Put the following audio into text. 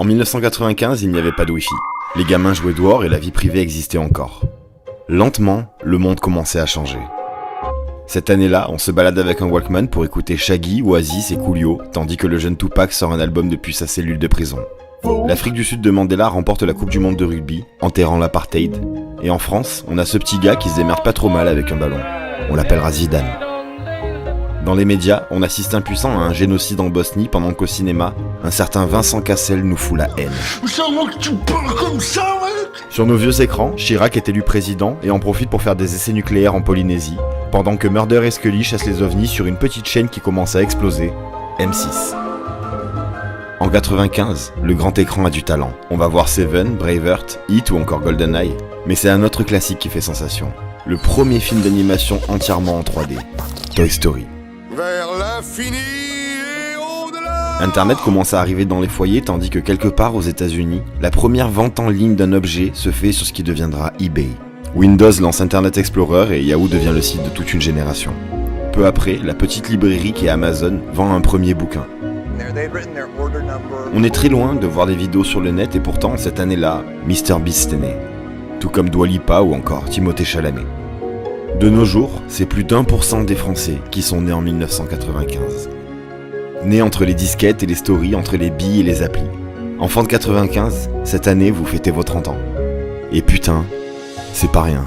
En 1995, il n'y avait pas de Wi-Fi. Les gamins jouaient dehors et la vie privée existait encore. Lentement, le monde commençait à changer. Cette année-là, on se balade avec un Walkman pour écouter Shaggy, Oasis et Coolio, tandis que le jeune Tupac sort un album depuis sa cellule de prison. L'Afrique du Sud de Mandela remporte la Coupe du Monde de rugby, enterrant l'apartheid. Et en France, on a ce petit gars qui se démerde pas trop mal avec un ballon. On l'appellera Zidane. Dans les médias, on assiste impuissant à un génocide en Bosnie pendant qu'au cinéma, un certain Vincent Cassel nous fout la haine. Seulement que tu parles comme ça, mec. Sur nos vieux écrans, Chirac est élu président et en profite pour faire des essais nucléaires en Polynésie, pendant que Mulder et Scully chassent les ovnis sur une petite chaîne qui commence à exploser, M6. En 95, le grand écran a du talent. On va voir Seven, Braveheart, Heat ou encore GoldenEye, mais c'est un autre classique qui fait sensation. Le premier film d'animation entièrement en 3D, Toy Story. Vers l'infini et au-delà. Internet commence à arriver dans les foyers tandis que quelque part aux États-Unis, la première vente en ligne d'un objet se fait sur ce qui deviendra eBay. Windows lance Internet Explorer et Yahoo devient le site de toute une génération. Peu après, la petite librairie qui est Amazon vend un premier bouquin. On est très loin de voir des vidéos sur le net et pourtant, cette année-là, MrBeast est né. Tout comme Dua Lipa ou encore Timothée Chalamet. De nos jours, c'est plus d'1% des Français qui sont nés en 1995. Nés entre les disquettes et les stories, entre les billes et les applis. Enfant de 95, cette année vous fêtez vos 30 ans. Et putain, c'est pas rien.